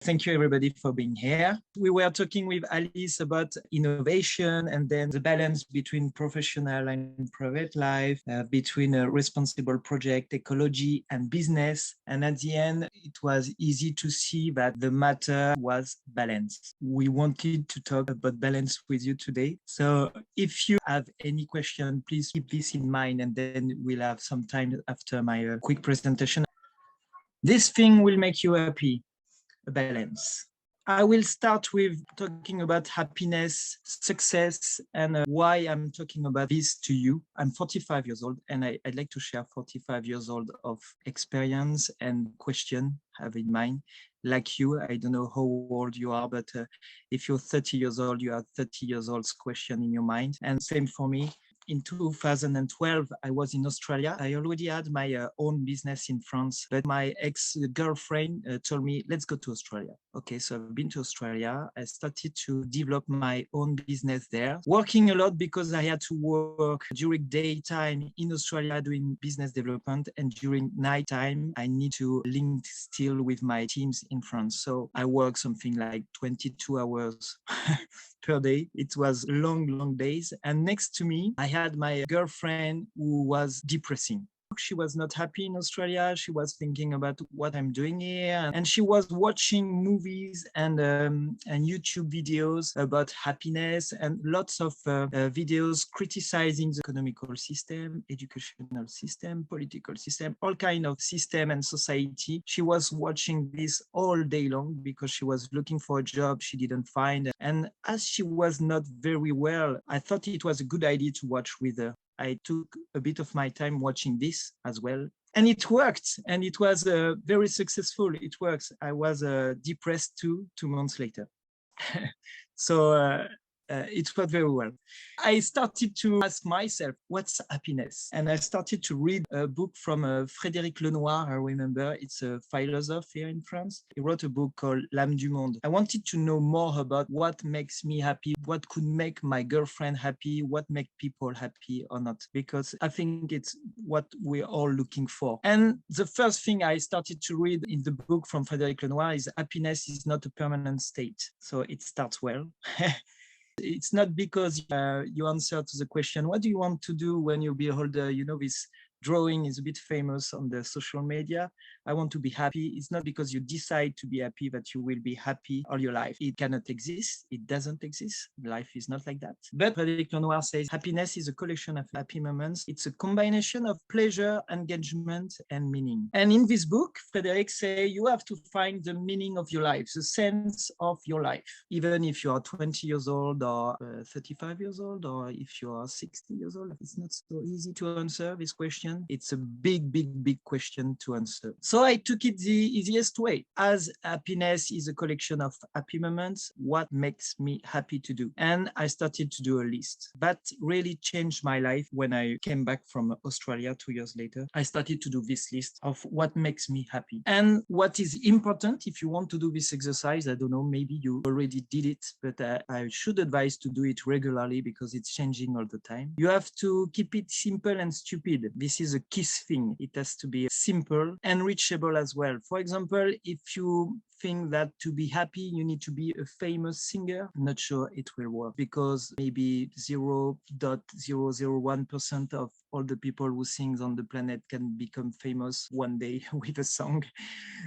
Thank you everybody for being here. We were talking with Alice about innovation and then the balance between professional and private life, between a responsible project, ecology and business. And at the end, it was easy to see that the matter was balance. We wanted to talk about balance with you today. So if you have any question, please keep this in mind and then we'll have some time after my quick presentation. This thing will make you happy. Balance. I will start with talking about happiness, success, and why I'm talking about this to you. I'm 45 years old, and I'd like to share 45 years old of experience and question I have in mind. Like you, I don't know how old you are, but if you're 30 years old, you have 30 years old's question in your mind. And same for me. In 2012, I was in Australia. I already had my own business in France, but my ex-girlfriend told me, let's go to Australia. Okay, so I've been to Australia. I started to develop my own business there, working a lot because I had to work during daytime in Australia doing business development, and during nighttime, I need to link still with my teams in France. So I work something like 22 hours per day. It was long days. And next to me, I had my girlfriend who was depressing. She was not happy in Australia. She was thinking about what I'm doing here. And she was watching movies and YouTube videos about happiness and lots of videos criticizing the economical system, educational system, political system, all kind of system and society. She was watching this all day long because she was looking for a job she didn't find. And as she was not very well, I thought it was a good idea to watch with her. I took a bit of my time watching this as well. And it worked. And it was very successful. It works. I was depressed 2 months later. So it worked very well. I started to ask myself, what's happiness? And I started to read a book from Frédéric Lenoir, I remember. It's a philosopher here in France. He wrote a book called L'âme du monde. I wanted to know more about what makes me happy, what could make my girlfriend happy, what makes people happy or not, because I think it's what we're all looking for. And the first thing I started to read in the book from Frédéric Lenoir is happiness is not a permanent state. So it starts well. It's not because you answer to the question, what do you want to do when you be older? You know, this drawing is a bit famous on the social media. I want to be happy. It's not because you decide to be happy that you will be happy all your life. It cannot exist. It doesn't exist. Life is not like that. But Frédéric Lenoir says happiness is a collection of happy moments. It's a combination of pleasure, engagement, and meaning. And in this book, Frédéric says you have to find the meaning of your life, the sense of your life, even if you are 20 years old or 35 years old, or if you are 60 years old. It's not so easy to answer this question. It's a big question to answer. So I took it the easiest way. As happiness is a collection of happy moments, what makes me happy to do? And I started to do a list. That really changed my life when I came back from Australia 2 years later. I started to do this list of what makes me happy. And what is important, if you want to do this exercise, I don't know, maybe you already did it, but I should advise to do it regularly because it's changing all the time. You have to keep it simple and stupid. This is a key thing. It has to be simple and reachable as well. For example, if you think that to be happy, you need to be a famous singer, I'm not sure it will work because maybe 0.001% of all the people who sing on the planet can become famous one day with a song.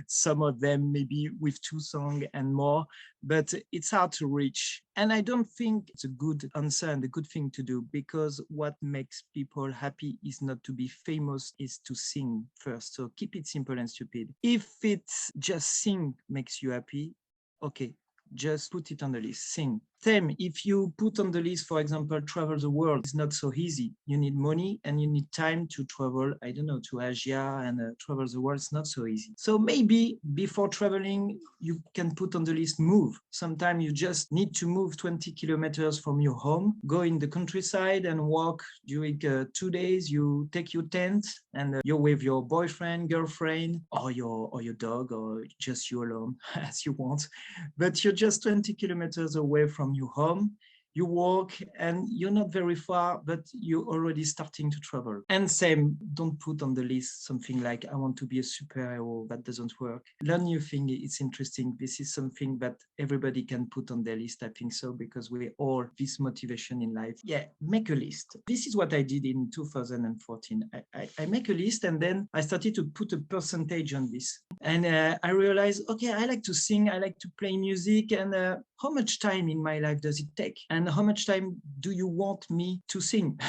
Some of them maybe with 2 songs and more, but it's hard to reach. And I don't think it's a good answer and a good thing to do, because what makes people happy is not to be famous, is to sing first. So keep it simple and stupid. If it's just sing makes you happy, okay, just put it on the list, sing. Same, if you put on the list, for example, travel the world, it's not so easy. You need money and you need time to travel, I don't know, to Asia and travel the world. It's not so easy. So maybe before traveling, you can put on the list move. Sometimes you just need to move 20 kilometers from your home, go in the countryside and walk during 2 days. You take your tent and you're with your boyfriend, girlfriend, or your dog, or just you alone, as you want. But you're just 20 kilometers away from your home. you walk and you're not very far, but you're already starting to travel. And same, don't put on the list something like, I want to be a superhero. That doesn't work. Learn new thing. It's interesting. This is something that everybody can put on their list. I think so, because we all this motivation in life. Yeah, make a list. This is what I did in 2014. I make a list, and then I started to put a percentage on this. And I realized, okay, I like to sing, I like to play music, and how much time in my life does it take? And how much time do you want me to sing?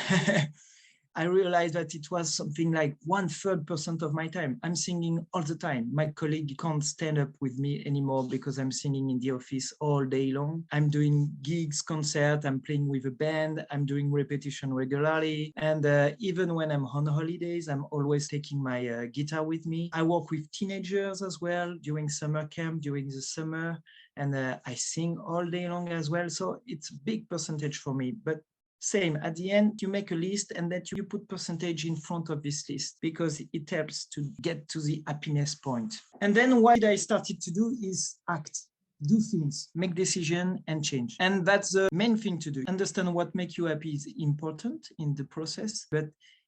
I realized that it was something like 1/3% of my time. I'm singing all the time. My colleague can't stand up with me anymore because I'm singing in the office all day long. I'm doing gigs, concerts, I'm playing with a band, I'm doing repetition regularly. And even when I'm on holidays, I'm always taking my guitar with me. I work with teenagers as well during summer camp, during the summer. And I sing all day long as well. So it's a big percentage for me. But same, at the end, you make a list and that you put percentage in front of this list because it helps to get to the happiness point. And then what I started to do is act. Do things, make decision and change. And that's the main thing to do. Understand what makes you happy is important in the process, but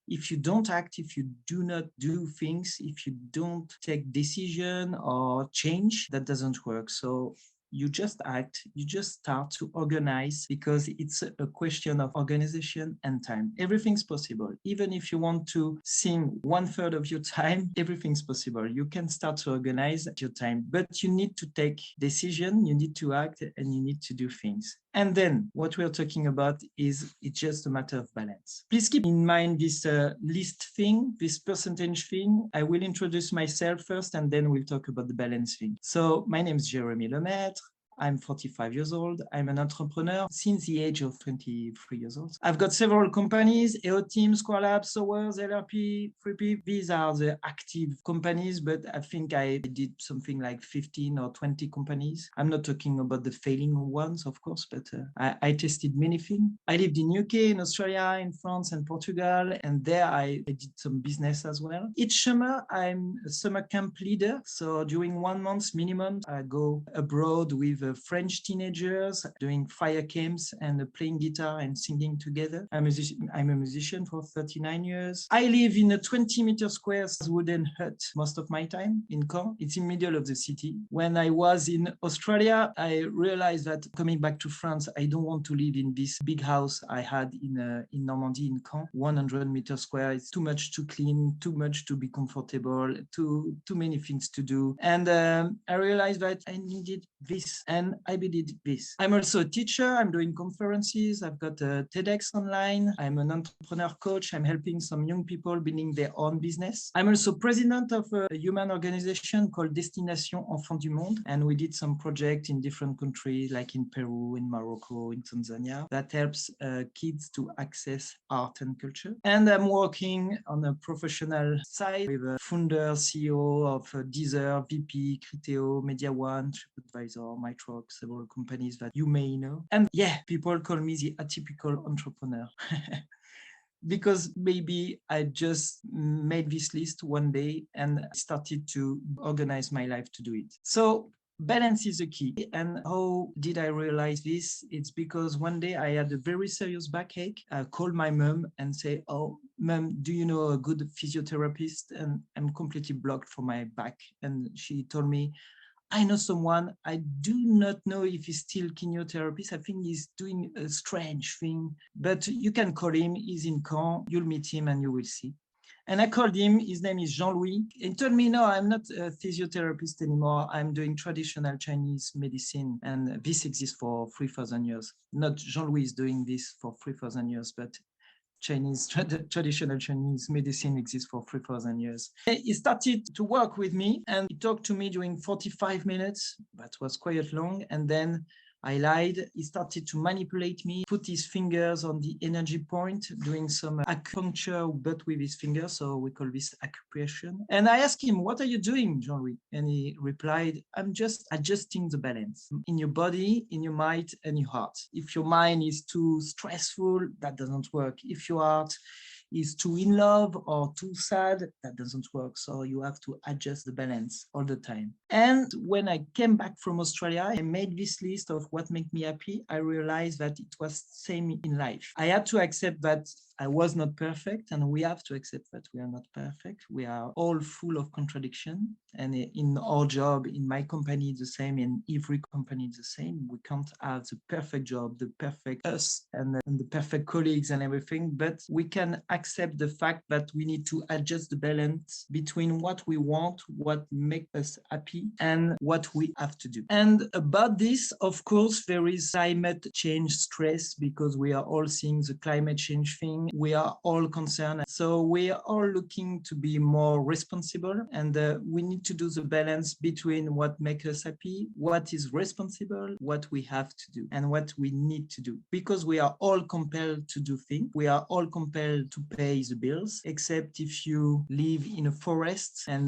if you don't act, if you do not do things, if you don't take decision or change, that doesn't work. So you just act, you just start to organize because it's a question of organization and time. Everything's possible. Even if you want to sing 1/3 of your time, everything's possible. You can start to organize your time, but you need to take decision, you need to act, and you need to do things. And then what we're talking about is it's just a matter of balance. Please keep in mind this list thing, this percentage thing. I will introduce myself first, and then we'll talk about the balance thing. So my name is Jérémie Lemaitre. I'm 45 years old. I'm an entrepreneur since the age of 23 years old. I've got several companies, EO Team, Square Labs, Sowrs, LRP, 3P. These are the active companies, but I think I did something like 15 or 20 companies. I'm not talking about the failing ones, of course, but I tested many things. I lived in UK, in Australia, in France and Portugal, and there I did some business as well. Each summer, I'm a summer camp leader. So during 1 month minimum, I go abroad with French teenagers doing fire camps and playing guitar and singing together. I'm a musician for 39 years. I live in a 20-meter square wooden hut most of my time in Caen. It's in the middle of the city. When I was in Australia, I realized that coming back to France, I don't want to live in this big house I had in Normandy, in Caen. 100-meter square. It's too much to clean, too much to be comfortable, too many things to do. And I realized that I needed this. And I did this. I'm also a teacher. I'm doing conferences. I've got a TEDx online. I'm an entrepreneur coach. I'm helping some young people building their own business. I'm also president of a human organization called Destination Enfants du Monde. And we did some projects in different countries, like in Peru, in Morocco, in Tanzania, that helps kids to access art and culture. And I'm working on a professional side with a founder, CEO of Deezer, VP, Créé, Media One, TripAdvisor, My Truck, several companies that you may know. And yeah, people call me the atypical entrepreneur. Because maybe I just made this list one day and started to organize my life to do it. So balance is the key. And how did I realize this? It's because one day I had a very serious backache. I called my mom and say, "Oh, mom, do you know a good physiotherapist?" And I'm completely blocked for my back. And she told me, "I know someone. I do not know if he's still kinesiotherapist. I think he's doing a strange thing, but you can call him. He's in Caen. You'll meet him and you will see." And I called him. His name is Jean-Louis. He told me, "No, I'm not a physiotherapist anymore. I'm doing traditional Chinese medicine. And this exists for 3,000 years. Not Jean-Louis is doing this for 3,000 years, but traditional Chinese medicine exists for 3,000 years. He started to work with me and he talked to me during 45 minutes. That was quite long. And then I lied. He started to manipulate me, put his fingers on the energy point, doing some acupuncture, but with his fingers. So we call this acupressure. And I asked him, "What are you doing, Jean-Louis?" And he replied, "I'm just adjusting the balance in your body, in your mind, and your heart. If your mind is too stressful, that doesn't work. If your heart is too in love or too sad. That doesn't work. So you have to adjust the balance all the time. And when I came back from Australia, I made this list of what made me happy. I realized that it was same in life. I had to accept that I was not perfect, and we have to accept that we are not perfect. We are all full of contradiction, and in our job, in my company, it's the same. In every company, it's the same. We can't have the perfect job, the perfect us, and the perfect colleagues and everything. But we can accept the fact that we need to adjust the balance between what we want, what makes us happy, and what we have to do. And about this, of course, there is climate change stress, because we are all seeing the climate change thing. We are all concerned. So we are all looking to be more responsible, and we need to do the balance between what makes us happy, what is responsible, what we have to do, and what we need to do. Because we are all compelled to do things. We are all compelled to pay the bills, except if you live in a forest and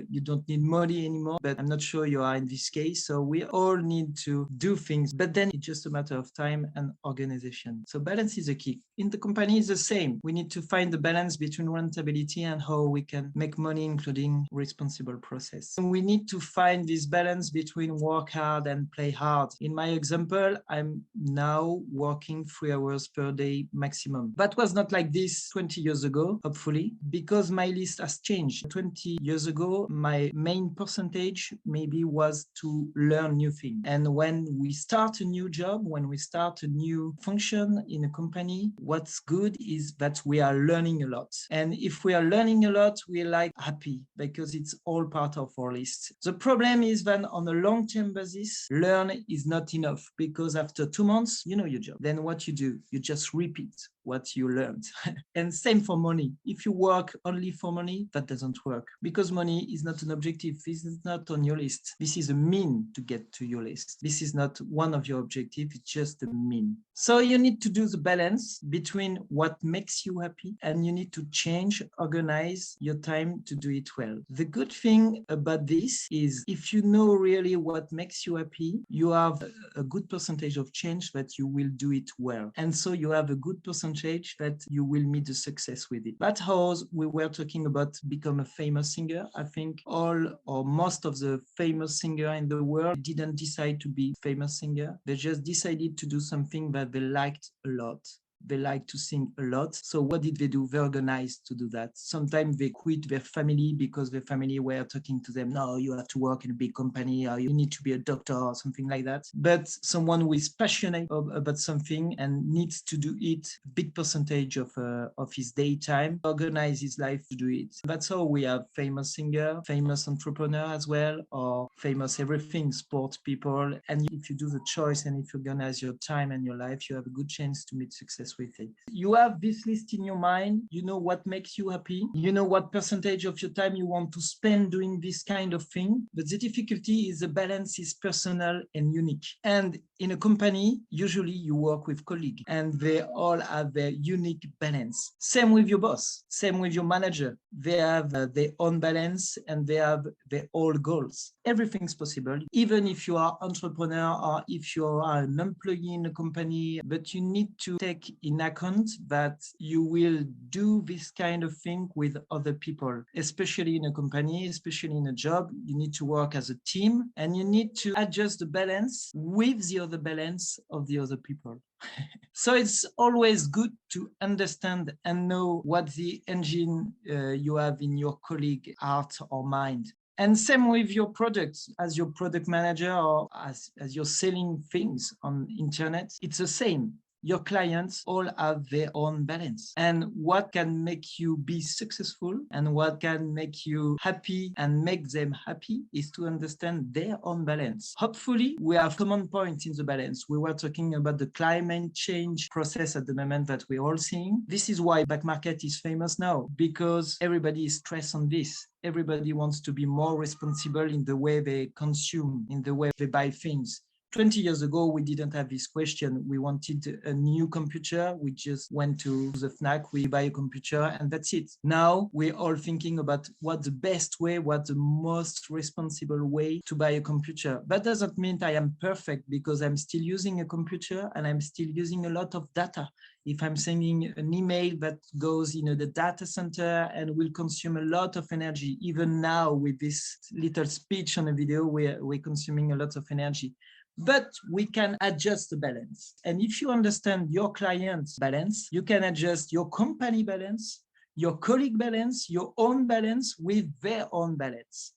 you don't need money anymore. But I'm not sure you are in this case. So we all need to do things, but then it's just a matter of time and organization. So balance is a key. In the company, it's the same. We need to find the balance between rentability and how we can make money, including responsible process. And we need to find this balance between work hard and play hard. In my example, I'm now working 3 hours per day maximum. That was not like this 20 years ago, hopefully, because my list has changed. 20 years ago, my main percentage maybe was to learn new things. And when we start a new job, when we start a new function in a company, what's good is that we are learning a lot. And if we are learning a lot, we're like happy because it's all part of our list. The problem is that on a long-term basis, learn is not enough, because after 2 months, you know your job. Then what you do, you just repeat what you learned. And same for money. If you work only for money, that doesn't work, because money is not an objective. This is not on your list. This is a mean to get to your list. This is not one of your objectives. It's just a mean. So you need to do the balance between what makes you happy, and you need to change, organize your time to do it well. The good thing about this is if you know really what makes you happy, you have a good percentage of change that you will do it well. And so you have a good percentage that you will meet the success with it. That's how we were talking about become a famous singer. I think all or most of the famous singer in the world didn't decide to be famous singer. They just decided to do something that they liked a lot. They like to sing a lot. So what did they do? They organized to do that. Sometimes they quit their family because their family were talking to them, no, you have to work in a big company, or you need to be a doctor or something like that. But someone who is passionate about something and needs to do it, big percentage of his daytime, organize his life to do it. That's how we have famous singer, famous entrepreneur as well, or famous everything, sport people. And if you do the choice and if you organize your time and your life, you have a good chance to meet success with it. You have this list in your mind. You know what makes you happy. You know what percentage of your time you want to spend doing this kind of thing. But the difficulty is the balance is personal and unique. And in a company, usually you work with colleagues and they all have their unique balance. Same with your boss, same with your manager. They have their own balance and they have their own goals. Everything's possible, even if you are entrepreneur or if you are an employee in a company, but you need to take in account that you will do this kind of thing with other people, especially in a company, especially in a job. You need to work as a team and you need to adjust the balance with the other balance of the other people. So it's always good to understand and know what the engine you have in your colleague heart or mind. And same with your products. As your product manager or as you're selling things on internet, it's the same. Your clients all have their own balance. And what can make you be successful and what can make you happy and make them happy is to understand their own balance. Hopefully, we have common points in the balance. We were talking about the climate change process at the moment that we're all seeing. This is why back market is famous now, because everybody is stressed on this. Everybody wants to be more responsible in the way they consume, in the way they buy things. 20 years ago, we didn't have this question. We wanted a new computer. We just went to the FNAC, we buy a computer, and that's it. Now we're all thinking about what's the best way, what's the most responsible way to buy a computer. That doesn't mean I am perfect, because I'm still using a computer and I'm still using a lot of data. If I'm sending an email that goes in the data center and will consume a lot of energy, even now with this little speech on a video, we're consuming a lot of energy. But we can adjust the balance. And if you understand your client's balance, you can adjust your company balance, your colleague balance, your own balance with their own balance.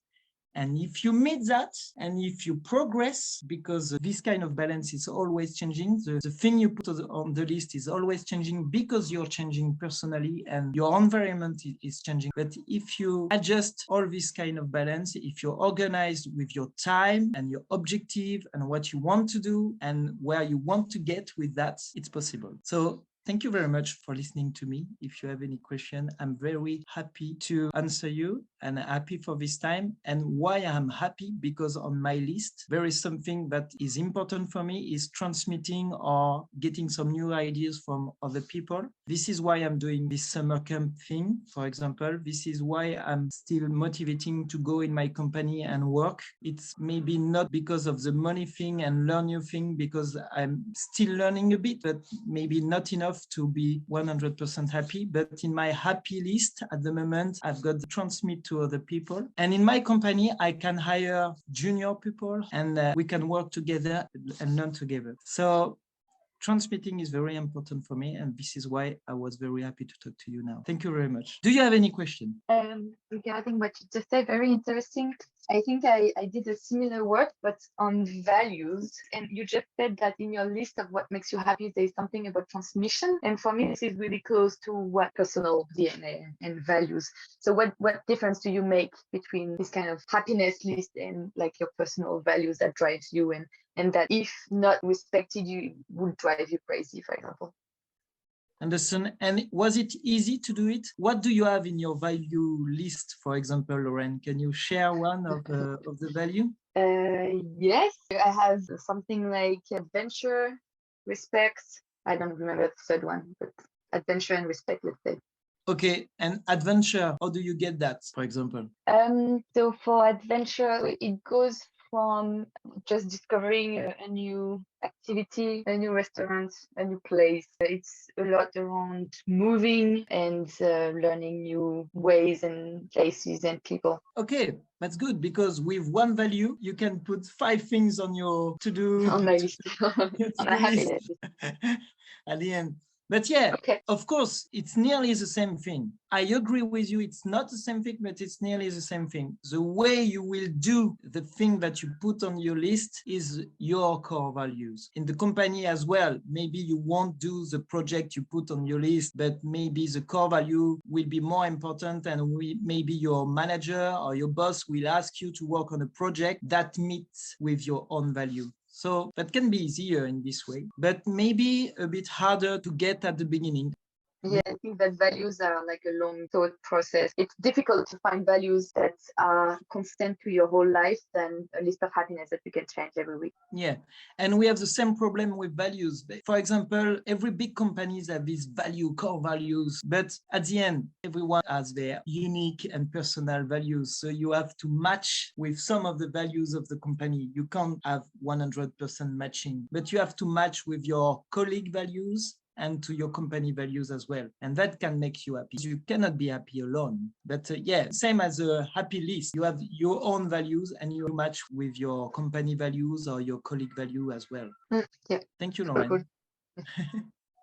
And if you meet that, and if you progress, because this kind of balance is always changing, the thing you put on the list is always changing because you're changing personally and your environment is changing. But if you adjust all this kind of balance, if you're organized with your time and your objective and what you want to do and where you want to get with that, it's possible. So thank you very much for listening to me. If you have any question, I'm very happy to answer you and happy for this time. And why I'm happy, because on my list, there is something that is important for me, is transmitting or getting some new ideas from other people. This is why I'm doing this summer camp thing, for example. This is why I'm still motivating to go in my company and work. It's maybe not because of the money thing and learn new thing, because I'm still learning a bit, but maybe not enough to be 100% happy. But in my happy list at the moment, I've got to transmit to other people. And in my company, I can hire junior people and we can work together and learn together. So transmitting is very important for me, and this is why I was very happy to talk to you now. Thank you very much. Do you have any question? Regarding what you just said, very interesting. I think I did a similar work, but on values. And you just said that in your list of what makes you happy, there's something about transmission. And for me, this is really close to what personal DNA and values. So what difference do you make between this kind of happiness list and like your personal values that drives you and that if not respected, you would drive you crazy, for example? Understand. And was it easy to do it? What do you have in your value list, for example, Lauren? Can you share one of the value? Yes, I have something like adventure, respect. I don't remember the third one, but adventure and respect, let's say. Okay, and adventure, how do you get that, for example? So for adventure, it goes from just discovering a new activity, a new restaurant, a new place. It's a lot around moving and learning new ways and places and people. Okay, that's good, because with one value, you can put 5 things on your to-do On my list. On my list happiness. at the end. But yeah, okay. Of course, it's nearly the same thing. I agree with you. It's not the same thing, but it's nearly the same thing. The way you will do the thing that you put on your list is your core values. In the company as well, maybe you won't do the project you put on your list, but maybe the core value will be more important, and maybe your manager or your boss will ask you to work on a project that meets with your own value. So that can be easier in this way, but maybe a bit harder to get at the beginning. Yeah, I think that values are like a long thought process. It's difficult to find values that are constant to your whole life than a list of happiness that you can change every week. Yeah, and we have the same problem with values. For example, every big companies have these core values, but at the end, everyone has their unique and personal values. So you have to match with some of the values of the company. You can't have 100% matching, but you have to match with your colleague values and to your company values as well. And that can make you happy. You cannot be happy alone. But yeah, same as a happy list. You have your own values and you match with your company values or your colleague value as well. Yeah. Thank you, Lauren.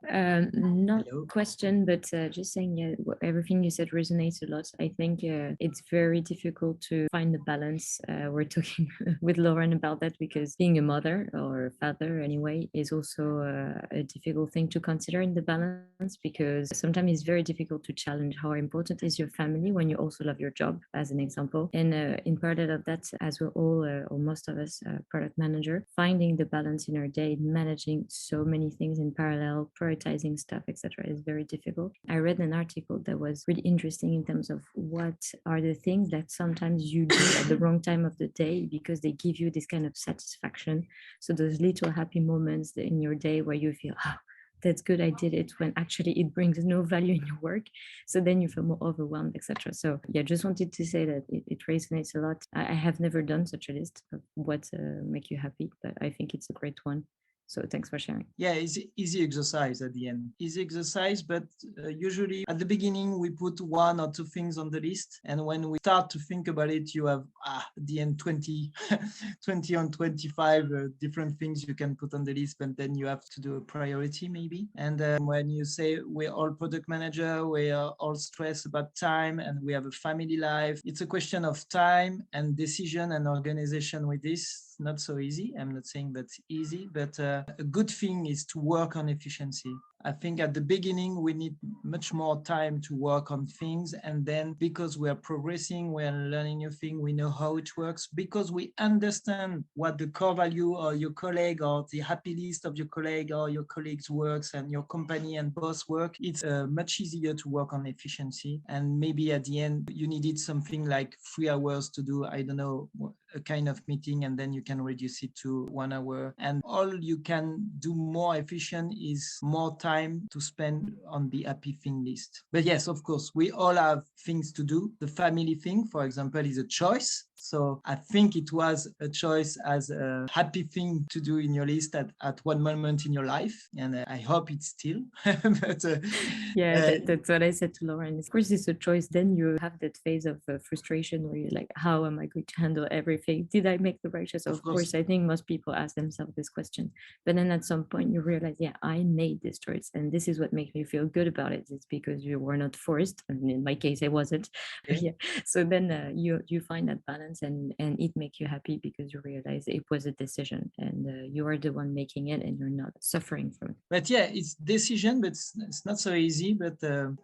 Not Hello. question, but just saying, yeah, everything you said resonates a lot. I think it's very difficult to find the balance. We're talking with Lauren about that because being a mother or a father anyway is also a difficult thing to consider in the balance, because sometimes it's very difficult to challenge how important is your family when you also love your job, as an example. And in parallel of that, as we're all, or most of us, product manager, finding the balance in our day, managing so many things in parallel, prioritizing stuff, etc., is very difficult. I read an article that was really interesting in terms of what are the things that sometimes you do at the wrong time of the day because they give you this kind of satisfaction. So those little happy moments in your day where you feel, that's good, I did it, when actually it brings no value in your work. So then you feel more overwhelmed, etc. So yeah, just wanted to say that it resonates a lot. I have never done such a list of what make you happy, but I think it's a great one. So thanks for sharing. Yeah, it's easy exercise at the end. Easy exercise, but usually at the beginning we put 1 or 2 things on the list. And when we start to think about it, you have at the end 20 or 25 different things you can put on the list, but then you have to do a priority maybe. And when you say we're all product manager, we are all stressed about time and we have a family life, it's a question of time and decision and organization with this. Not so easy. I'm not saying that's easy, but a good thing is to work on efficiency. I think at the beginning, we need much more time to work on things. And then because we are progressing, we are learning new things, we know how it works, because we understand what the core value or your colleague or the happy list of your colleague or your colleagues works and your company and boss work, it's much easier to work on efficiency. And maybe at the end, you needed something like 3 hours to do, I don't know, a kind of meeting, and then you can reduce it to 1 hour. And all you can do more efficient is more time to spend on the happy thing list. But yes, of course, we all have things to do. The family thing, for example, is a choice. So I think it was a choice as a happy thing to do in your list at one moment in your life. And I hope it's still. But, that's what I said to Lauren. Of course, it's a choice. Then you have that phase of frustration where you're like, how am I going to handle everything? Did I make the right choice? Of course, I think most people ask themselves this question. But then at some point you realize, yeah, I made this choice. And this is what makes me feel good about it. It's because you were not forced. And in my case, I wasn't. But yeah. So then you find that balance and it makes you happy because you realize it was a decision and you are the one making it and you're not suffering from it. But yeah, it's decision, but it's not so easy, but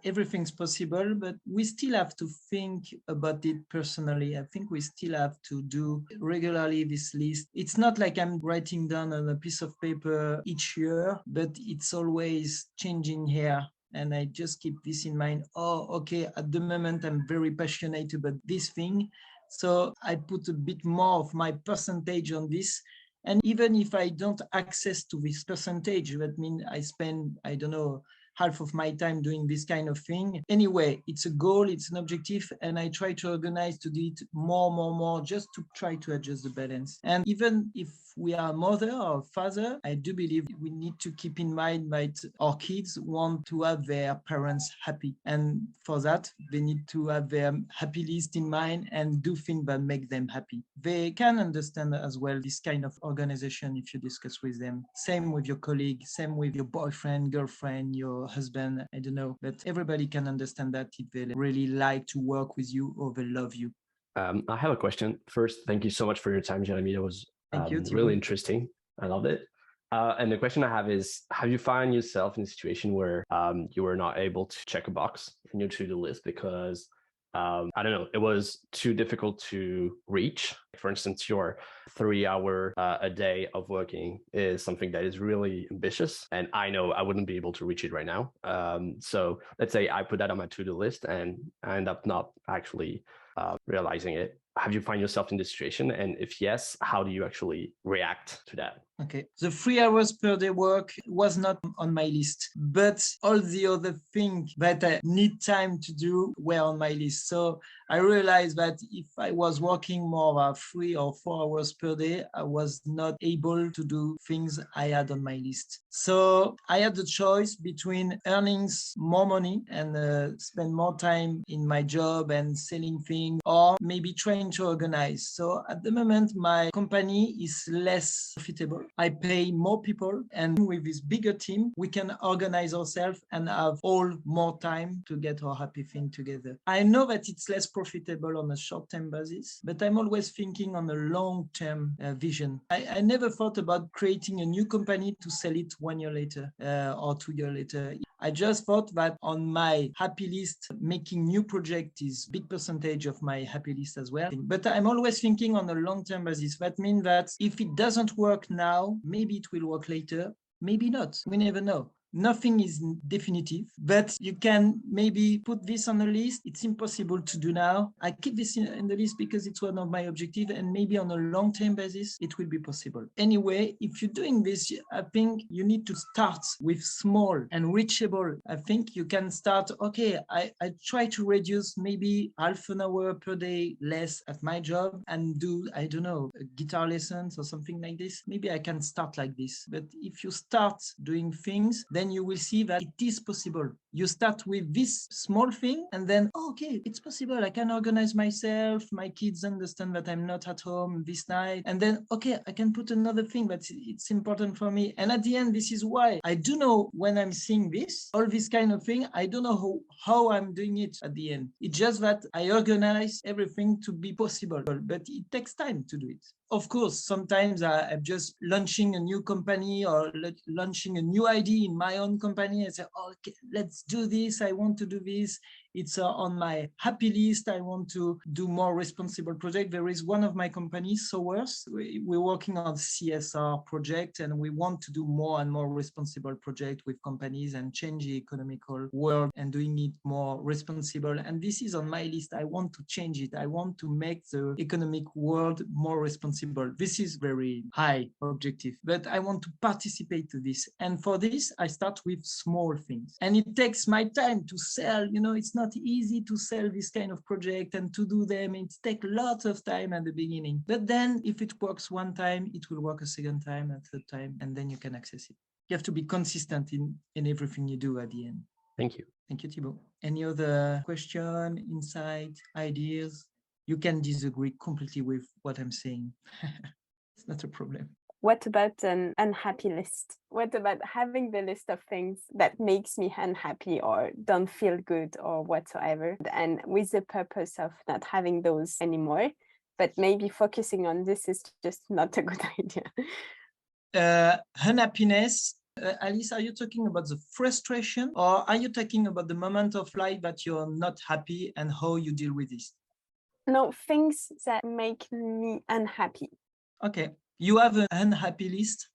everything's possible. But we still have to think about it personally. I think we still have to do regularly this list. It's not like I'm writing down on a piece of paper each year, but it's always changing here. And I just keep this in mind. Oh, okay, at the moment, I'm very passionate about this thing. So I put a bit more of my percentage on this. And even if I don't access to this percentage, that means I spend, I don't know, half of my time doing this kind of thing. Anyway, it's a goal, it's an objective, and I try to organize to do it more, just to try to adjust the balance. And even if we are mother or father, I do believe we need to keep in mind that our kids want to have their parents happy. And for that, they need to have their happy list in mind and do things that make them happy. They can understand as well this kind of organization if you discuss with them. Same with your colleague, same with your boyfriend, girlfriend, your husband, I don't know. But everybody can understand that if they really like to work with you or they love you. I have a question. First, thank you so much for your time, Jérémie. That was really interesting. I loved it. And the question I have is, have you found yourself in a situation where you were not able to check a box in your to-do list because, I don't know, it was too difficult to reach? For instance, your 3 hour a day of working is something that is really ambitious. And I know I wouldn't be able to reach it right now. So let's say I put that on my to-do list and I end up not actually realizing it. Have you found yourself in this situation? And if yes, how do you actually react to that? Okay. The 3 hours per day work was not on my list, but all the other things that I need time to do were on my list. So I realized that if I was working more than 3 or 4 hours per day, I was not able to do things I had on my list. So I had the choice between earning more money and spend more time in my job and selling things, or maybe trying to organize. So at the moment, my company is less profitable. I pay more people, and with this bigger team, we can organize ourselves and have all more time to get our happy thing together. I know that it's less profitable on a short-term basis, but I'm always thinking on a long-term vision. I never thought about creating a new company to sell it 1 year later or 2 years later. I just thought that on my happy list, making new project is a big percentage of my happy list as well. But I'm always thinking on a long-term basis. That means that if it doesn't work now, maybe it will work later, maybe not. We never know. Nothing is definitive, but you can maybe put this on a list. It's impossible to do now. I keep this in the list because it's one of my objectives, and maybe on a long-term basis, it will be possible. Anyway, if you're doing this, I think you need to start with small and reachable. I think you can start, okay, I try to reduce maybe half an hour per day less at my job and do, I don't know, guitar lessons or something like this. Maybe I can start like this. But if you start doing things, then you will see that it is possible. You start with this small thing and then, oh, okay, it's possible. I can organize myself. My kids understand that I'm not at home this night. And then, okay, I can put another thing, but it's important for me. And at the end, this is why I do know when I'm seeing this, all this kind of thing, I don't know how I'm doing it at the end. It's just that I organize everything to be possible, but it takes time to do it. Of course, sometimes I'm just launching a new company or launching a new idea in my own company. I say, oh, okay, let's do this. I want to do this. It's on my happy list. I want to do more responsible project. There is one of my companies, Sowrs. We're working on CSR project, and we want to do more and more responsible project with companies and change the economical world and doing it more responsible. And this is on my list. I want to change it. I want to make the economic world more responsible. This is very high objective, but I want to participate to this. And for this, I start with small things. And it takes my time to sell. It's not easy to sell this kind of project and to do them. It takes lots of time at the beginning. But then if it works one time, it will work a second time, a third time, and then you can access it. You have to be consistent in everything you do at the end. Thank you. Thank you, Thibaut. Any other question, insight, ideas? You can disagree completely with what I'm saying. It's not a problem. What about an unhappy list? What about having the list of things that makes me unhappy or don't feel good or whatsoever? And with the purpose of not having those anymore, but maybe focusing on this is just not a good idea. Unhappiness. Alice, are you talking about the frustration, or are you talking about the moment of life that you're not happy and how you deal with this? No, things that make me unhappy. Okay. You have an unhappy list?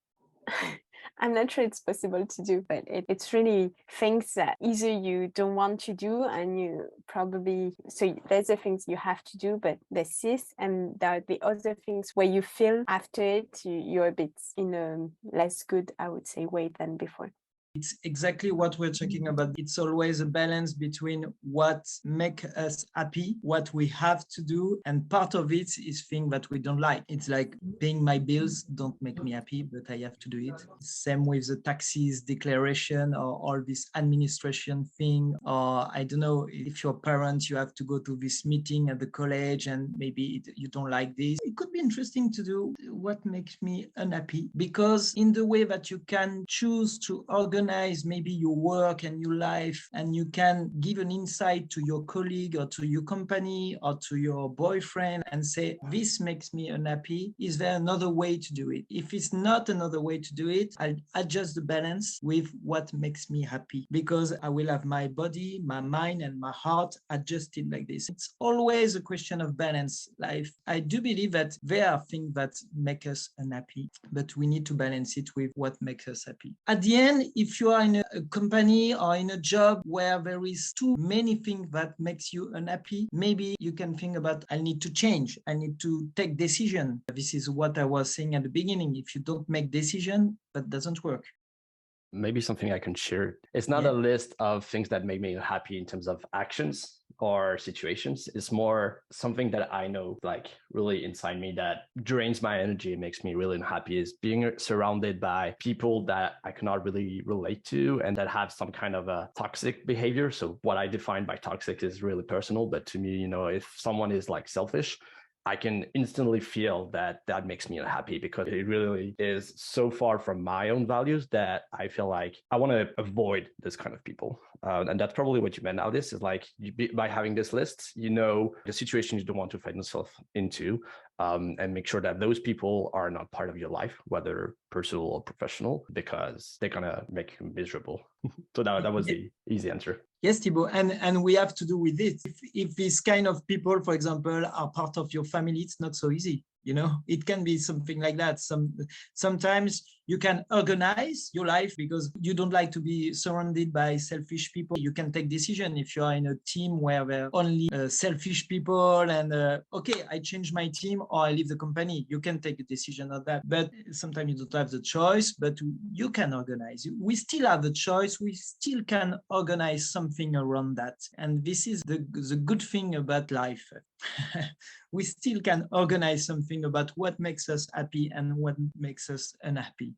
I'm not sure it's possible to do, but it's really things that either you don't want to do and you probably, so there's the things you have to do, but there's this, and there are the other things where you feel after it, you're a bit in a less good, I would say, way than before. It's exactly what we're talking about. It's always a balance between what makes us happy, what we have to do, and part of it is things that we don't like. It's like paying my bills don't make me happy, but I have to do it. Same with the taxes declaration or all this administration thing, or I don't know, if you're a parent, you have to go to this meeting at the college and maybe you don't like this. It could be interesting to do what makes me unhappy, because in the way that you can choose to organize maybe your work and your life, and you can give an insight to your colleague or to your company or to your boyfriend and say, this makes me unhappy. Is there another way to do it? If it's not another way to do it, I'll adjust the balance with what makes me happy, because I will have my body, my mind, and my heart adjusted like this. It's always a question of balance. Life, I do believe that there are things that make us unhappy, but we need to balance it with what makes us happy. At the end, if you are in a company or in a job where there is too many things that makes you unhappy, maybe you can think about, I need to change. I need to take decision. This is what I was saying at the beginning. If you don't make decision, that doesn't work. Maybe something I can share. It's not a list of things that make me happy in terms of actions or situations. It's more something that I know, like really inside me, that drains my energy and makes me really unhappy, is being surrounded by people that I cannot really relate to and that have some kind of a toxic behavior. So what I define by toxic is really personal, but to me, if someone is like selfish, I can instantly feel that makes me unhappy, because it really is so far from my own values that I feel like I want to avoid this kind of people. And that's probably what you meant now. This is like, by having this list, the situation you don't want to find yourself into, and make sure that those people are not part of your life, whether personal or professional, because they're going to make you miserable. So that was the easy answer. Yes, Thibaut, and we have to do with it. If these kind of people, for example, are part of your family, it's not so easy. It can be something like that. Sometimes you can organize your life because you don't like to be surrounded by selfish people. You can take decision if you are in a team where there are only selfish people and okay, I change my team or I leave the company. You can take a decision on that. But sometimes you don't have the choice, but you can organize. We still have the choice. We still can organize something around that. And this is the good thing about life. We still can organize something about what makes us happy and what makes us unhappy.